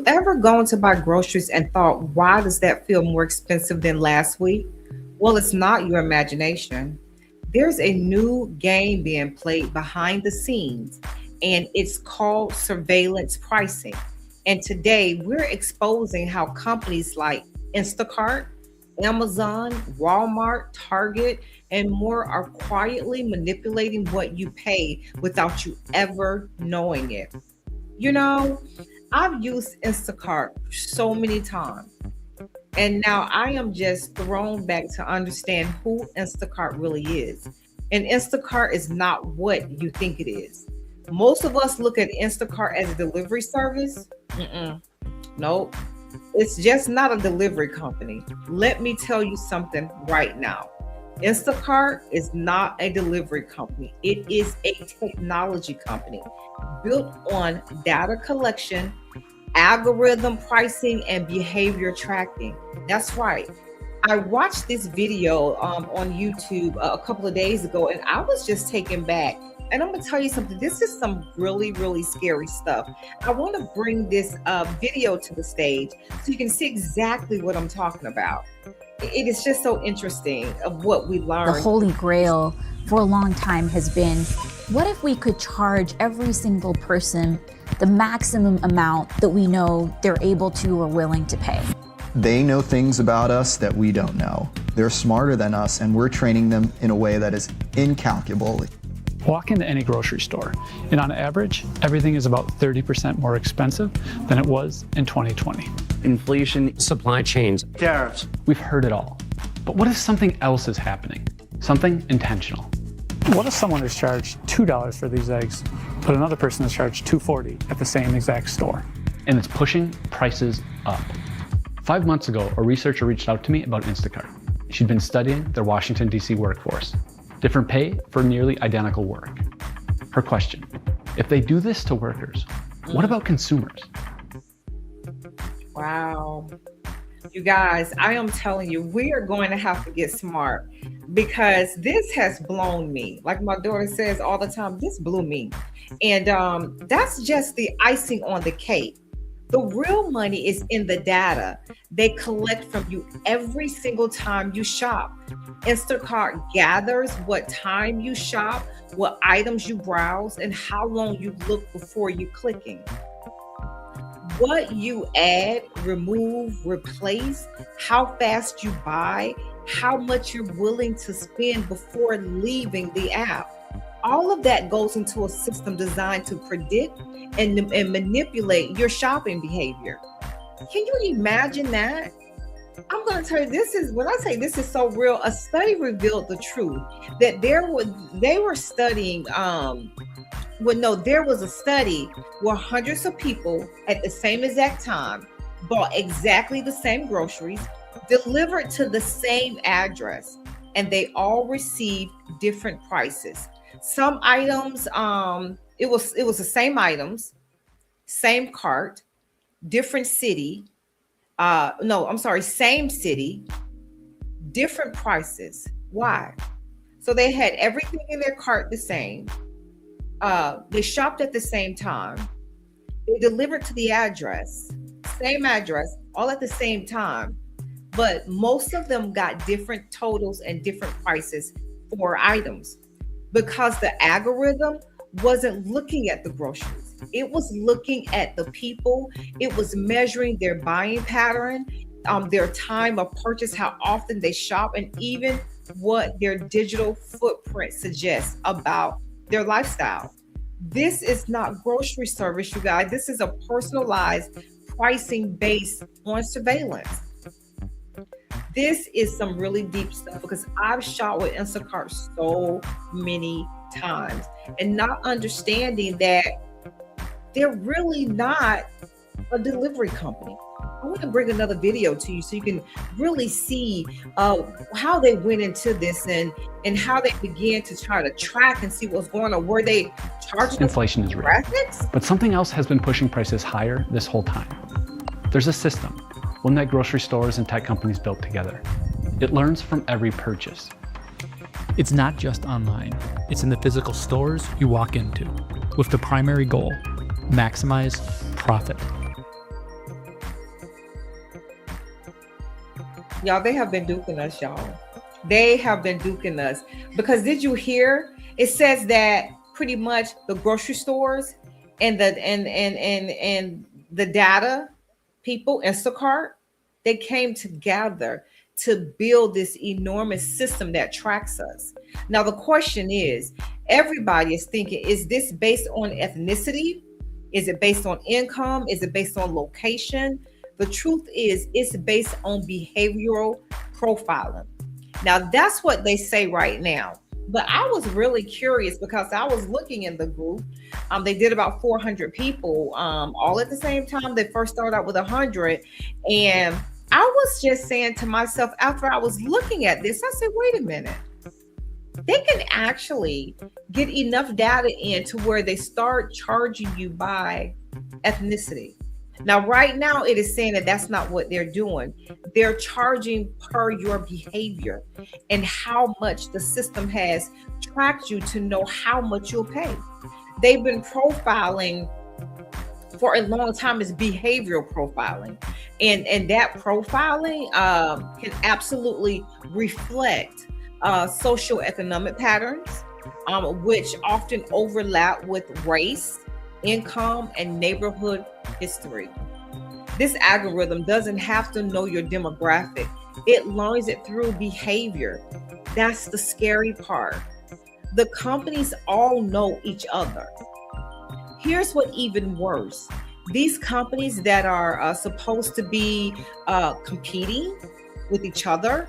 ever gone to buy groceries and thought, why does that feel more expensive than last week? Well, it's not your imagination. There's a new game being played behind the scenes, and it's called surveillance pricing. And today we're exposing how companies like Instacart, Amazon, Walmart, Target, and more are quietly manipulating what you pay without you ever knowing it. You know, I've used Instacart so many times, and now I am just thrown back to understand who Instacart really is. And Instacart is not what you think it is. Most of us look at Instacart as a delivery service. Mm-mm, nope. It's just not a delivery company. Let me tell you something right now. Instacart is not a delivery company. It is a technology company built on data collection, algorithm pricing, and behavior tracking. That's right. I watched this video on YouTube a couple of days ago, and I was just taken back. And I'm going to tell you something. This is some really, really scary stuff. I want to bring this video to the stage so you can see exactly what I'm talking about. It is just so interesting of what we The learned. holy grail for a long time has been, what if we could charge every single person the maximum amount that we know they're able to or willing to pay? They know things about us that we don't know. They're smarter than us, and we're training them in a way that is incalculable. Walk into any grocery store, and on average, everything is about 30% more expensive than it was in 2020. Inflation, supply chains, tariffs. We've heard it all. But what if something else is happening? Something intentional? What if someone is charged $2 for these eggs, but another person is charged $2.40 at the same exact store? And it's pushing prices up. 5 months ago, a researcher reached out to me about Instacart. She'd been studying their Washington, D.C. workforce. Different pay for nearly identical work. Her question: if they do this to workers, what about consumers? Wow. You guys, I am telling you, we are going to have to get smart because this has blown me. Like my daughter says all the time, this blew me. And that's just the icing on the cake. The real money is in the data they collect from you every single time you shop. Instacart gathers what time you shop, what items you browse, and how long you look before you clicking. What you add, remove, replace, how fast you buy, how much you're willing to spend before leaving the app. All of that goes into a system designed to predict and manipulate your shopping behavior. Can you imagine that? I'm going to tell you, this is when I say this is so real. A study revealed the truth that they were studying. There was a study where hundreds of people at the same exact time bought exactly the same groceries, delivered to the same address, and they all received different prices. Some items, it was the same items, same cart, different city. Same city, different prices. Why? So they had everything in their cart the same. They shopped at the same time. They delivered to the address, same address, all at the same time. But most of them got different totals and different prices for items because the algorithm wasn't looking at the groceries. It was looking at the people. It was measuring their buying pattern, their time of purchase, how often they shop, and even what their digital footprint suggests about their lifestyle. This is not grocery service, you guys. This is a personalized pricing based on surveillance. This is some really deep stuff because I've shopped with Instacart so many times and not understanding that they're really not a delivery company. I want to bring another video to you so you can really see how they went into this and how they began to try to track and see what's going on. Were they charging Inflation is real. graphics? But something else has been pushing prices higher this whole time. There's a system, one that grocery stores and tech companies built together. It learns from every purchase. It's not just online. It's in the physical stores you walk into, with the primary goal: maximize profit. Y'all, they have been duking us, y'all. They have been duking us. Because did you hear? It says that pretty much the grocery stores and the data people, Instacart, they came together to build this enormous system that tracks us. Now the question is, everybody is thinking, is this based on ethnicity? Is it based on income? Is it based on location? The truth is, it's based on behavioral profiling. Now, that's what they say right now. But I was really curious because I was looking in the group. They did about 400 people all at the same time. They first started out with 100. And I was just saying to myself, after I was looking at this, I said, wait a minute. They can actually get enough data in to where they start charging you by ethnicity. Now, right now, it is saying that that's not what they're doing. They're charging per your behavior and how much the system has tracked you to know how much you'll pay. They've been profiling for a long time as behavioral profiling. And that profiling can absolutely reflect socioeconomic patterns, which often overlap with race, income, and neighborhood history. This algorithm doesn't have to know your demographic. It learns it through behavior. That's the scary part. The companies all know each other. Here's what even worse. These companies that are supposed to be competing with each other,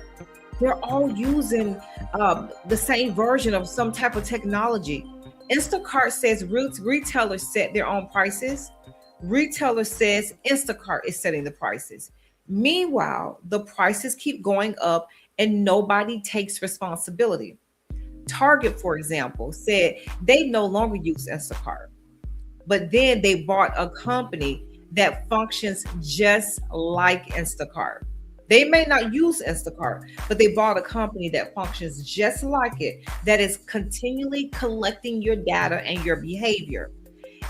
they're all using the same version of some type of technology. Instacart says retailers set their own prices. Retailer says Instacart is setting the prices. Meanwhile, the prices keep going up and nobody takes responsibility. Target, for example, said they no longer use Instacart, but then they bought a company that functions just like Instacart. They may not use Instacart, but they bought a company that functions just like it, that is continually collecting your data and your behavior.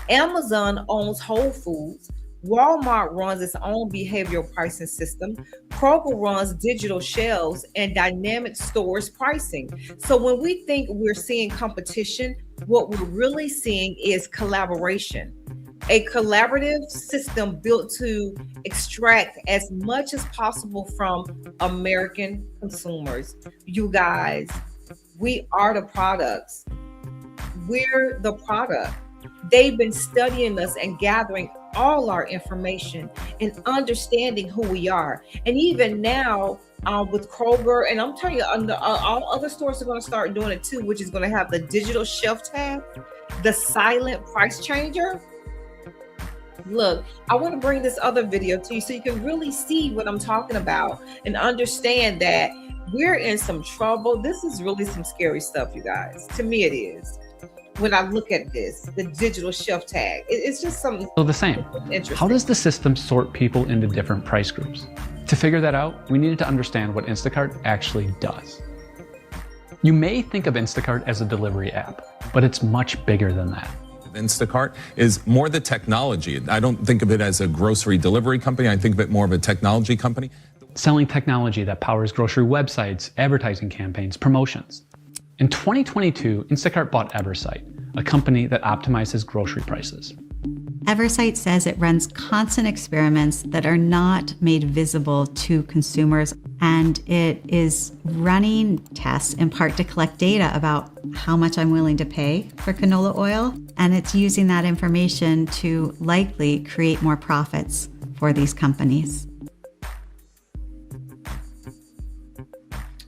Amazon owns Whole Foods. Walmart runs its own behavioral pricing system. Kroger runs digital shelves and dynamic stores pricing. So when we think we're seeing competition, what we're really seeing is collaboration. A collaborative system built to extract as much as possible from American consumers. You guys, we are the products. We're the product. They've been studying us and gathering all our information and understanding who we are. And even now, with Kroger, and I'm telling you, all other stores are going to start doing it too, which is going to have the digital shelf tag, the silent price changer. Look, I want to bring this other video to you so you can really see what I'm talking about and understand that we're in some trouble. This is really some scary stuff, you guys. To me, it is. When I look at this, the digital shelf tag, it's just something So the same. interesting. How does the system sort people into different price groups? To figure that out, we needed to understand what Instacart actually does. You may think of Instacart as a delivery app, but it's much bigger than that. Instacart is more the technology. I don't think of it as a grocery delivery company. I think of it more of a technology company. Selling technology that powers grocery websites, advertising campaigns, promotions. In 2022, Instacart bought Eversight, a company that optimizes grocery prices. Eversight says it runs constant experiments that are not made visible to consumers, and it is running tests in part to collect data about how much I'm willing to pay for canola oil, and it's using that information to likely create more profits for these companies.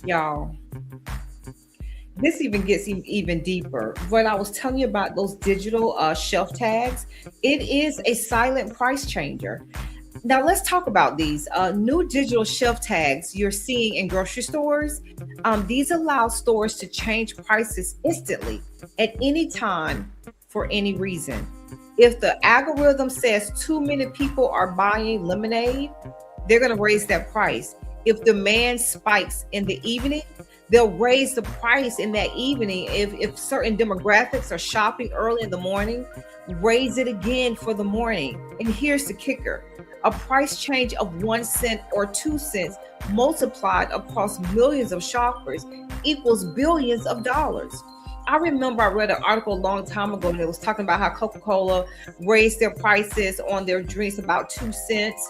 Y'all, this even gets even deeper. What I was telling you about those digital shelf tags, it is a silent price changer. Now let's talk about these new digital shelf tags you're seeing in grocery stores. These allow stores to change prices instantly at any time for any reason. If the algorithm says too many people are buying lemonade, they're going to raise that price. If demand spikes in the evening, they'll raise the price in that evening. If certain demographics are shopping early in the morning, raise it again for the morning. And here's the kicker. A price change of 1 cent or 2 cents multiplied across millions of shoppers equals billions of dollars. I remember I read an article a long time ago and it was talking about how Coca-Cola raised their prices on their drinks about 2 cents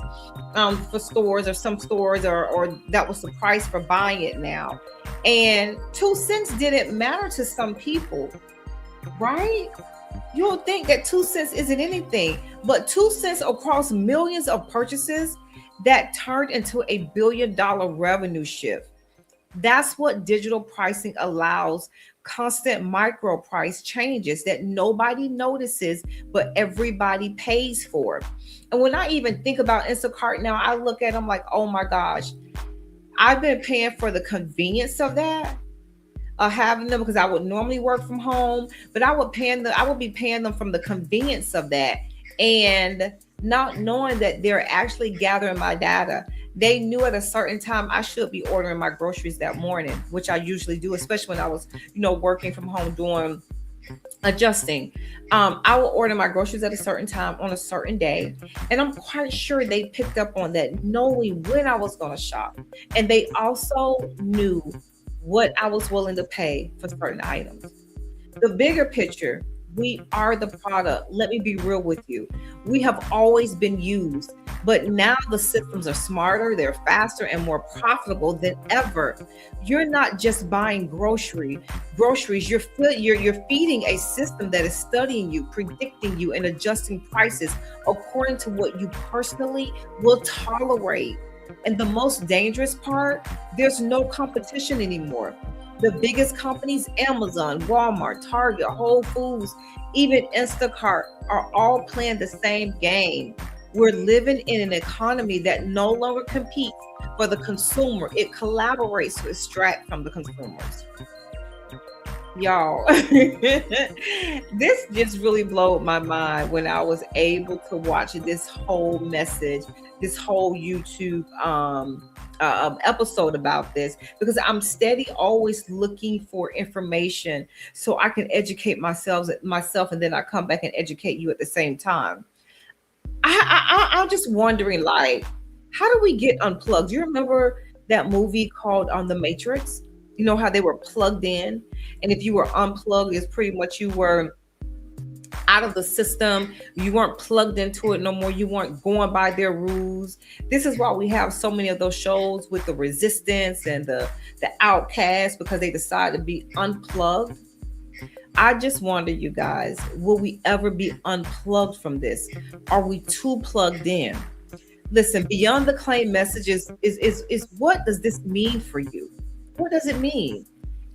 for stores or some stores, or that was the price for buying it now. And 2 cents didn't matter to some people, right? You'll think that 2 cents isn't anything, but 2 cents across millions of purchases that turned into a $1 billion revenue shift. That's what digital pricing allows: constant micro price changes that nobody notices, but everybody pays for. And when I even think about Instacart now, I look at them like, oh my gosh, I've been paying for the convenience of that, having them, because I would normally work from home, but I would be paying them from the convenience of that, and not knowing that they're actually gathering my data. They knew at a certain time I should be ordering my groceries that morning, which I usually do, especially when I was, working from home doing adjusting. I will order my groceries at a certain time on a certain day. And I'm quite sure they picked up on that, knowing when I was going to shop. And they also knew what I was willing to pay for certain items. The bigger picture: we are the product. Let me be real with you. We have always been used, but now the systems are smarter, they're faster, and more profitable than ever. You're not just buying groceries. You're feeding a system that is studying you, predicting you, and adjusting prices according to what you personally will tolerate. And the most dangerous part: there's no competition anymore. The biggest companies, Amazon, Walmart, Target, Whole Foods, even Instacart, are all playing the same game. We're living in an economy that no longer competes for the consumer. It collaborates to extract from the consumers. Y'all, this just really blew my mind when I was able to watch this whole message, this whole YouTube episode about this, because I'm steady always looking for information so I can educate myself, and then I come back and educate you at the same time. I'm just wondering, like, how do we get unplugged? Do you remember that movie called The Matrix? You know how they were plugged in, and if you were unplugged, it's pretty much you were out of the system. You weren't plugged into it no more. You weren't going by their rules. This is why we have so many of those shows with the resistance and the outcasts, because they decide to be unplugged. I just wonder, you guys, will we ever be unplugged from this? Are we too plugged in? Listen, beyond the claim messages is what does this mean for you? What does it mean?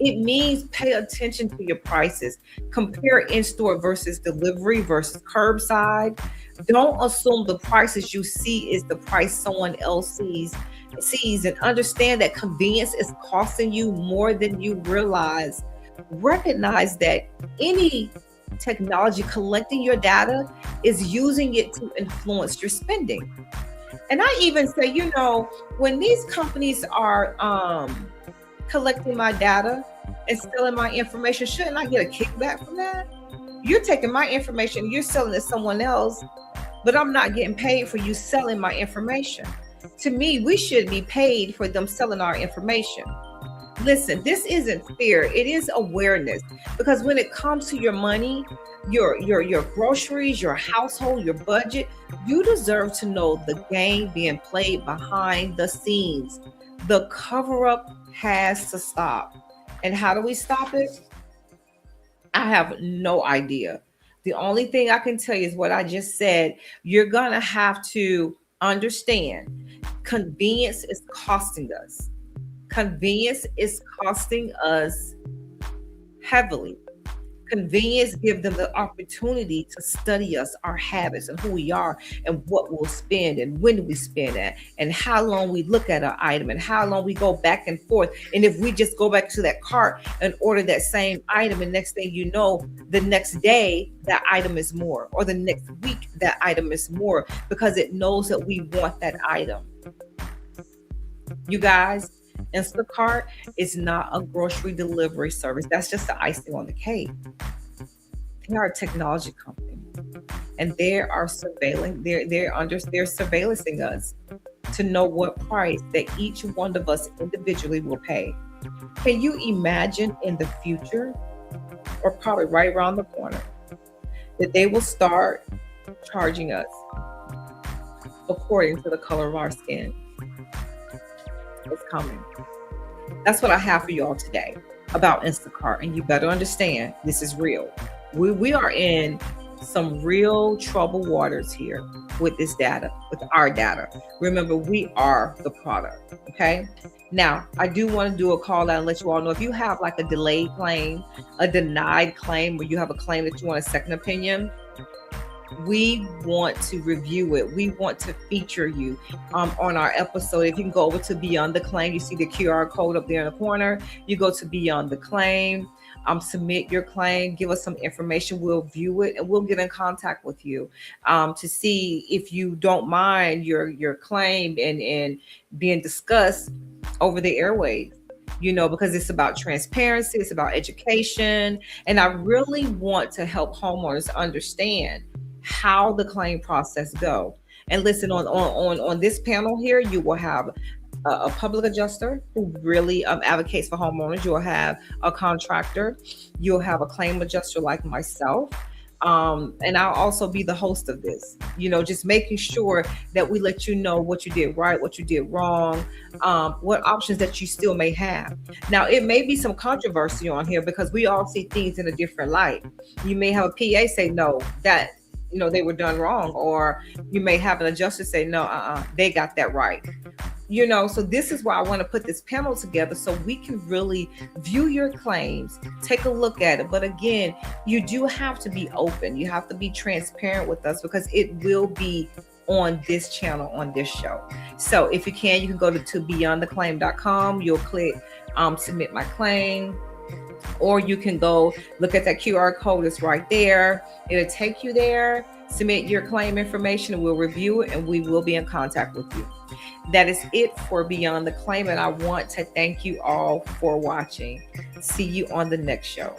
It means pay attention to your prices. Compare in-store versus delivery versus curbside. Don't assume the prices you see is the price someone else sees, and understand that convenience is costing you more than you realize. Recognize that any technology collecting your data is using it to influence your spending. And I even say, when these companies are collecting my data and selling my information, shouldn't I get a kickback from that? You're taking my information, you're selling it to someone else, but I'm not getting paid for you selling my information. To me, we should be paid for them selling our information. Listen, this isn't fair. It is awareness, because when it comes to your money, your groceries, your household, your budget, you deserve to know the game being played behind the scenes. The cover-up has to stop. And how do we stop it? I have no idea. The only thing I can tell you is what I just said. You're going to have to understand convenience is costing us. Convenience is costing us heavily. Convenience gives them the opportunity to study us, our habits, and who we are, and what we'll spend, and when we spend it, and how long we look at an item, and how long we go back and forth. And if we just go back to that cart and order that same item, and next thing you know, the next day that item is more, or the next week that item is more, because it knows that we want that item. You guys, Instacart is not a grocery delivery service. That's just the icing on the cake. They are a technology company. and they are surveilling. They're surveillancing us to know what price that each one of us individually will pay. Can you imagine in the future, or probably right around the corner, that they will start charging us according to the color of our skin? It's coming. That's what I have for you all today about Instacart. And you better understand, this is real. We are in some real troubled waters here with this data, with our data. Remember, we are the product, okay? Now, I do want to do a call out and let you all know if you have like a delayed claim, a denied claim, where you have a claim that you want a second opinion, we want to review it. We want to feature you on our episode. If you can go over to Beyond the Claim, you see the QR code up there in the corner. You go to Beyond the Claim, submit your claim, give us some information. We'll view it and we'll get in contact with you to see if you don't mind your claim and being discussed over the airwaves. Because it's about transparency, it's about education, and I really want to help homeowners understand how the claim process go. And listen, on this panel here, you will have a public adjuster who really advocates for homeowners. You'll have a contractor. You'll have a claim adjuster like myself. And I'll also be the host of this, just making sure that we let you know what you did right, what you did wrong, what options that you still may have. Now, it may be some controversy on here because we all see things in a different light. You may have a PA say, no, that they were done wrong, or you may have an adjuster say, no, they got that right. So this is why I want to put this panel together so we can really view your claims, take a look at it. But again, you do have to be open. You have to be transparent with us because it will be on this channel, on this show. So if you can go to beyondtheclaim.com. You'll click submit my claim. Or you can go look at that QR code. It's right there. It'll take you there. Submit your claim information and we'll review it and we will be in contact with you. That is it for Beyond the Claim. And I want to thank you all for watching. See you on the next show.